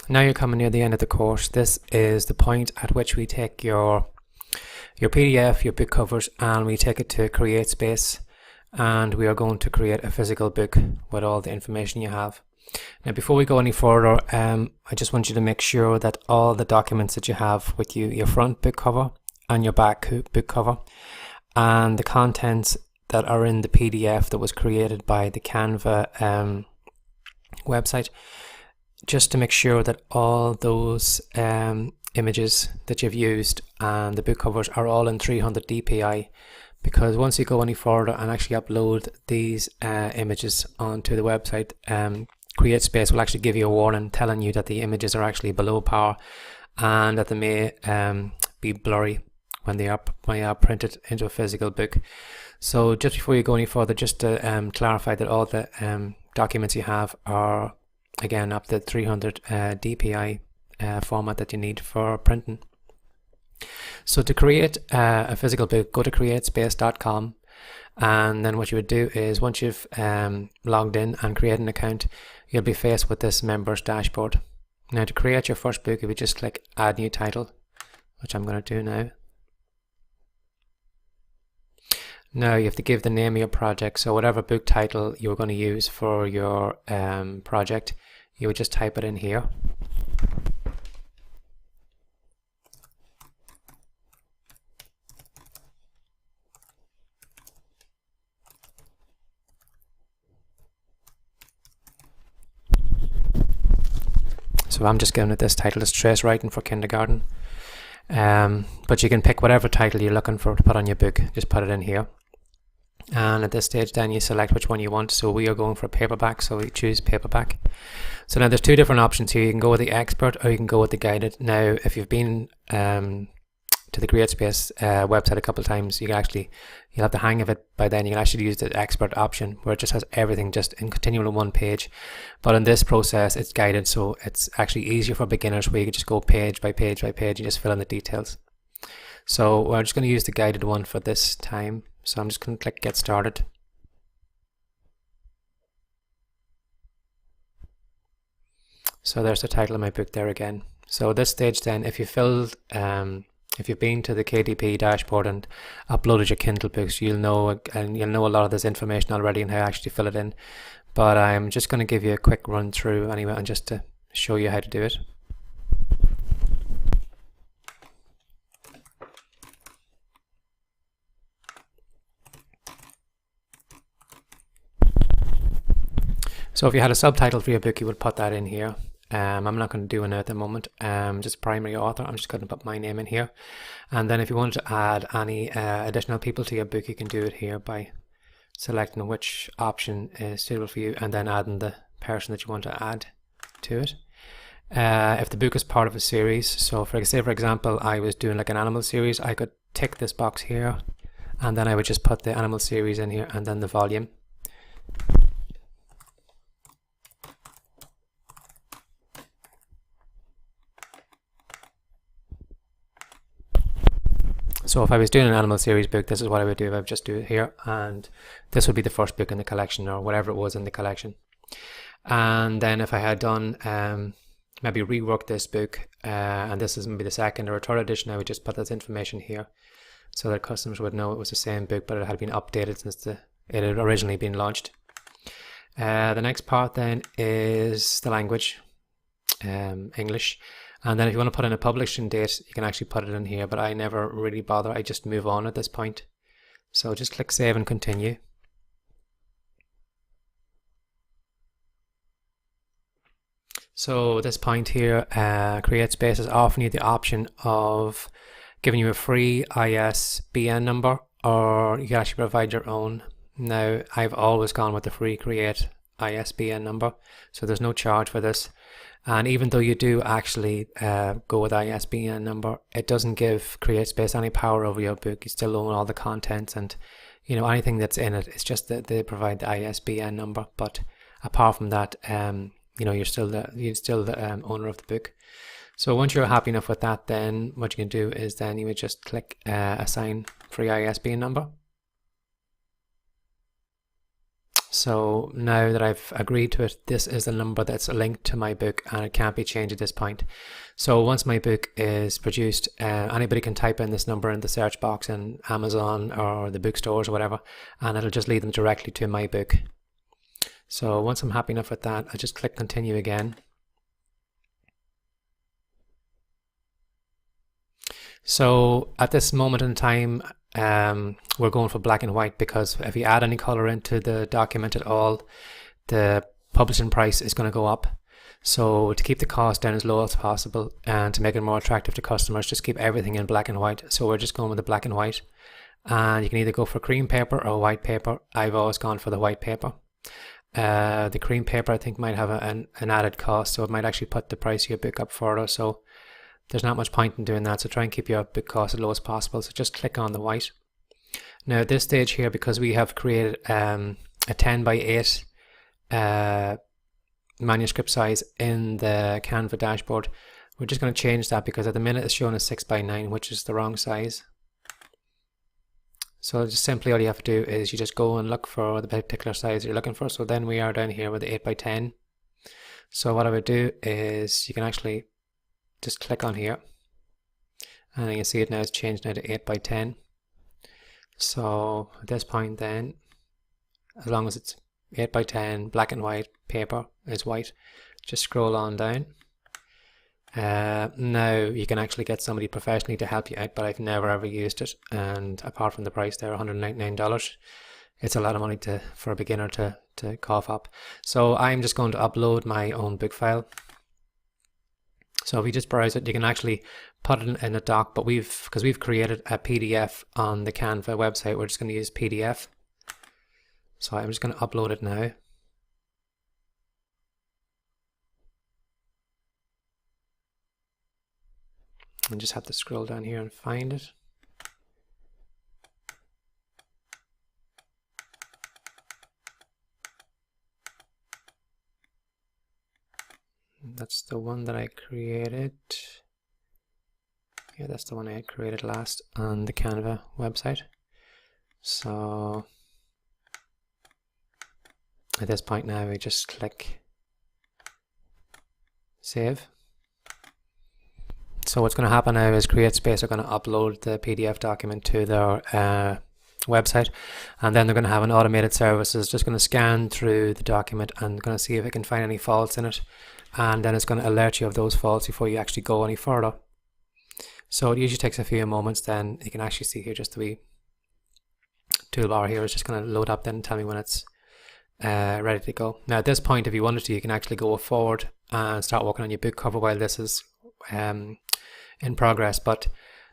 Now you're coming near the end of the course. This is the point at which we take your PDF, your book covers, and we take it to Createspace, and we are going to create a physical book with all the information you have. Now before we go any further, I just want you to make sure that all the documents that you have with you, your front book cover and your back book cover, and the contents that are in the PDF that was created by the Canva website, just to make sure that all those images that you've used and the book covers are all in 300 dpi, because once you go any further and actually upload these images onto the website, Createspace will actually give you a warning telling you that the images are actually below power and that they may be blurry when they are printed into a physical book. So just before you go any further, just to clarify that all the documents you have are again up to 300 dpi format that you need for printing. So to create a physical book, go to createspace.com, and then what you would do is once you've logged in and created an account, you'll be faced with this members dashboard. Now to create your first book, if you just click add new title, which I'm going to do now. Now you have to give the name of your project, so whatever book title you're going to use for your project, you would just type it in here. So I'm just giving it this title, is Trace Writing for Kindergarten. But you can pick whatever title you're looking for to put on your book, just put it in here. And at this stage then you select which one you want. So we are going for paperback, so we choose paperback. So now there's two different options here. You can go with the expert or you can go with the guided. Now if you've been to the Createspace website a couple of times, you'll have the hang of it by then. You can actually use the expert option where it just has everything just in continual on one page. But in this process it's guided, so it's actually easier for beginners where you can just go page by page by page and just fill in the details. So we're just going to use the guided one for this time. So I'm just going to click get started. So there's the title of my book there again. So at this stage then, if you've been to the KDP dashboard and uploaded your Kindle books, you'll know a lot of this information already and how to actually fill it in. But I'm just going to give you a quick run through anyway, and just to show you how to do it. So if you had a subtitle for your book, you would put that in here. I'm not going to do it now at the moment, just primary author. I'm just going to put my name in here. And then if you wanted to add any additional people to your book, you can do it here by selecting which option is suitable for you and then adding the person that you want to add to it. If the book is part of a series, so for example I was doing like an animal series, I could tick this box here and then I would just put the animal series in here and then the volume. So if I was doing an animal series book, this is what I would do. I would just do it here, and this would be the first book in the collection, or whatever it was in the collection. And then if I had done maybe rework this book, and this is maybe the second or a third edition, I would just put this information here so that customers would know it was the same book, but it had been updated since it had originally been launched. The next part then is the language, English. And then if you want to put in a publishing date, you can actually put it in here, but I never really bother. I just move on at this point. So just click save and continue. So at this point here, Createspace is offering you the option of giving you a free ISBN number, or you can actually provide your own. Now I've always gone with the free Create ISBN number, so there's no charge for this. And even though you do actually go with ISBN number, it doesn't give Createspace any power over your book. You still own all the contents and anything that's in it. It's just that they provide the ISBN number. But apart from that, you're still the owner of the book. So once you're happy enough with that, then what you can do is then you would just click assign free ISBN number. So now that I've agreed to it, this is the number that's linked to my book and it can't be changed at this point. So once my book is produced, anybody can type in this number in the search box in Amazon or the bookstores or whatever, and it'll just lead them directly to my book. So once I'm happy enough with that, I just click continue again. So at this moment in time, we're going for black and white, because if you add any color into the document at all, the publishing price is going to go up. So to keep the cost down as low as possible and to make it more attractive to customers, just keep everything in black and white. So we're just going with the black and white, and you can either go for cream paper or white paper. I've always gone for the white paper. The cream paper I think might have an added cost, so it might actually put the price of your book up further. So there's not much point in doing that, so try and keep your book cost as low as possible. So just click on the white. Now at this stage here, because we have created a 10 by 8 manuscript size in the Canva dashboard, we're just going to change that, because at the minute it's showing a 6 by 9, which is the wrong size. So just simply all you have to do is you just go and look for the particular size you're looking for. So then we are down here with the 8 by 10. So what I would do is you can actually just click on here, and you can see it now, it's changed now to 8 by 10. So at this point then, as long as it's 8 by 10, black and white, paper is white, just scroll on down. Now you can actually get somebody professionally to help you out, but I've never ever used it, and apart from the price there, $199, it's a lot of money for a beginner to cough up. So I'm just going to upload my own book file. So if you just browse it, you can actually put it in a doc, but because we've created a PDF on the Canva website, we're just going to use PDF. So I'm just going to upload it now. And just have to scroll down here and find it. That's the one that I created. Yeah, that's the one I had created last on the Canva website. So at this point now, we just click save. So what's going to happen now is Createspace are going to upload the PDF document to their website, and then they're going to have an automated service that's just going to scan through the document and going to see if it can find any faults in it, and then it's going to alert you of those faults before you actually go any further. So it usually takes a few moments. Then you can actually see here just the wee toolbar here is just going to load up then and tell me when it's ready to go. Now at this point, if you wanted to, you can actually go forward and start working on your book cover while this is in progress, but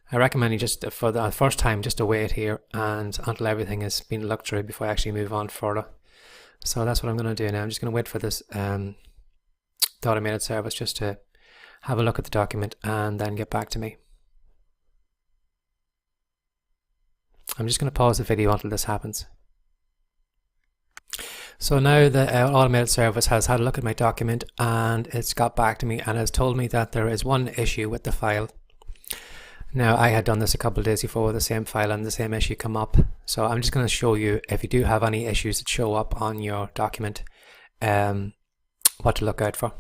I recommend you just for the first time just to wait here and until everything has been looked through before I actually move on further. So that's what I'm going to do now. I'm just going to wait for this the automated service just to have a look at the document and then get back to me. I'm just going to pause the video until this happens. So now the automated service has had a look at my document and it's got back to me and has told me that there is one issue with the file. Now I had done this a couple of days before with the same file and the same issue come up. So I'm just going to show you, if you do have any issues that show up on your document, what to look out for.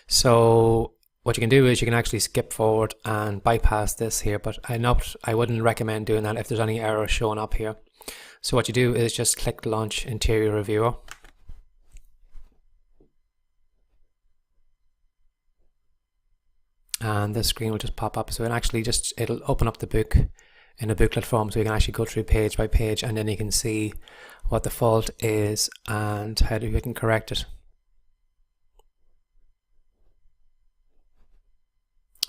So what you can do is you can actually skip forward and bypass this here, but I wouldn't recommend doing that if there's any errors showing up here. So what you do is just click Launch Interior Reviewer. And this screen will just pop up. So it'll open up the book in a booklet form, so you can actually go through page by page, and then you can see what the fault is and how you can correct it.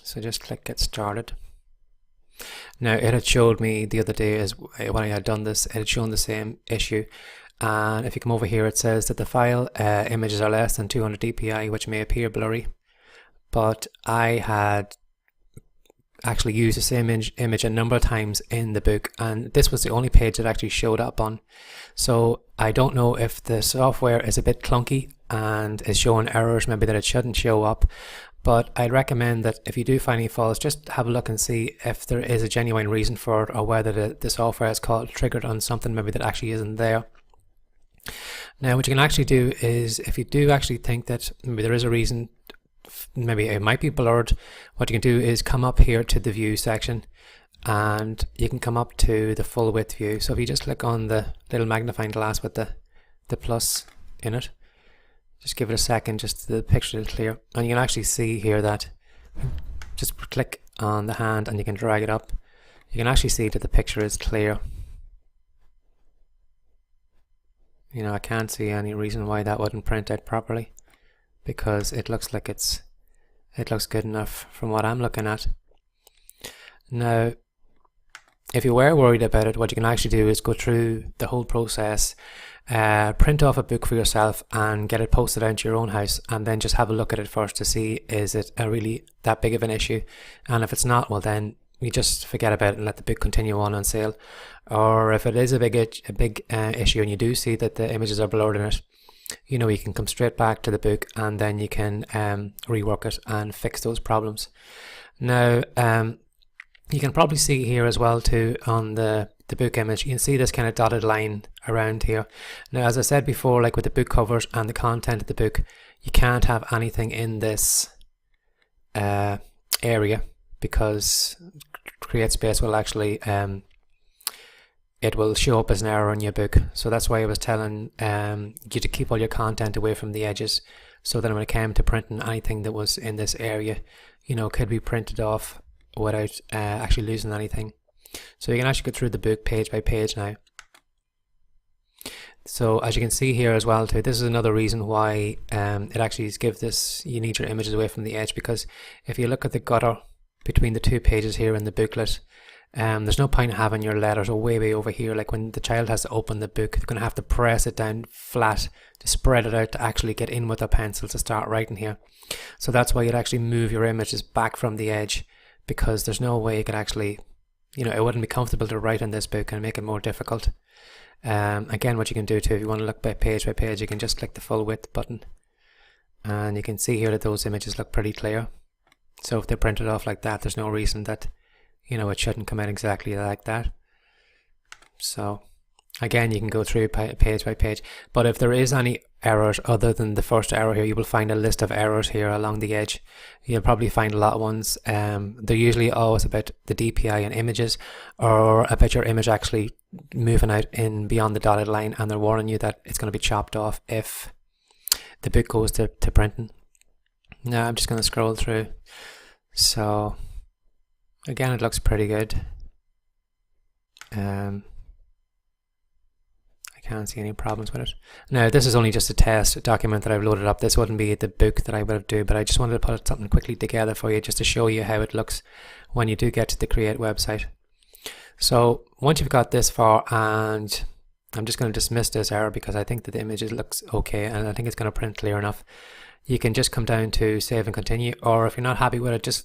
So just click Get Started. Now it had showed me the other day as when I had done this, it had shown the same issue, and if you come over here it says that the file images are less than 200 dpi, which may appear blurry, but I had actually used the same image a number of times in the book, and this was the only page that actually showed up on. So I don't know if the software is a bit clunky and is showing errors maybe that it shouldn't show up, but I'd recommend that if you do find any faults, just have a look and see if there is a genuine reason for it, or whether the software is triggered on something maybe that actually isn't there. Now what you can actually do is, if you do actually think that maybe there is a reason, maybe it might be blurred, what you can do is come up here to the view section and you can come up to the full width view. So if you just click on the little magnifying glass with the plus in it, just give it a second just so the picture is clear, and you can actually see here that just click on the hand and you can drag it up. You can actually see that the picture is clear. You know, I can't see any reason why that wouldn't print out properly, because it looks like it looks good enough from what I'm looking at. Now, if you were worried about it, what you can actually do is go through the whole process, print off a book for yourself and get it posted out to your own house, and then just have a look at it first to see, is it really that big of an issue? And if it's not, well then you just forget about it and let the book continue on sale. Or if it is a big issue and you do see that the images are blurred in it, you know, you can come straight back to the book and then you can rework it and fix those problems. Now you can probably see here as well too on the book image, you can see this kind of dotted line around here. Now as I said before, like with the book covers and the content of the book, you can't have anything in this area, because Createspace will actually it will show up as an error on your book. So that's why I was telling you to keep all your content away from the edges, so that when it came to printing, anything that was in this area, you know, could be printed off without actually losing anything. So you can actually go through the book page by page now. So as you can see here as well too, this is another reason why it actually gives this, you need your images away from the edge, because if you look at the gutter between the two pages here in the booklet, there's no point having your letters way over here. Like when the child has to open the book, they're going to have to press it down flat to spread it out to actually get in with a pencil to start writing here. So that's why you'd actually move your images back from the edge, because there's no way you could actually, you know, it wouldn't be comfortable to write in this book and make it more difficult. Again, what you can do too, if you want to look by page, you can just click the full width button and you can see here that those images look pretty clear. So if they're printed off like that, there's no reason that, you know, it shouldn't come out exactly like that. So again, you can go through page by page, but if there is any errors other than the first error here, you will find a list of errors here along the edge. You'll probably find a lot of ones. They're usually always about the DPI and images, or about your image actually moving out in beyond the dotted line, and they're warning you that it's going to be chopped off if the book goes to printing. Now I'm just going to scroll through. So again, it looks pretty good. I can't see any problems with it. Now this is only just a test document that I've loaded up. This wouldn't be the book that I would have do, but I just wanted to put something quickly together for you just to show you how it looks when you do get to the Create website. So once you've got this far, and I'm just going to dismiss this error because I think that the image looks okay and I think it's going to print clear enough, you can just come down to save and continue, or if you're not happy with it,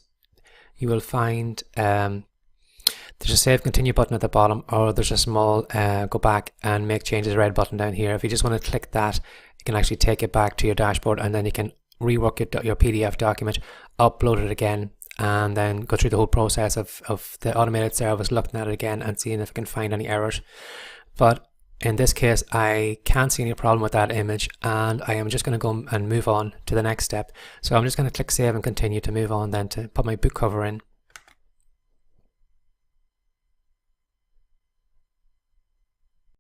you will find there's a save continue button at the bottom, or there's a small go back and make changes red button down here. If you just want to click that, you can actually take it back to your dashboard, and then you can rework your PDF document, upload it again, and then go through the whole process of the automated service looking at it again and seeing if it can find any errors. But in this case, I can't see any problem with that image, and I am just going to go and move on to the next step. So I'm just going to click save and continue to move on then to put my book cover in.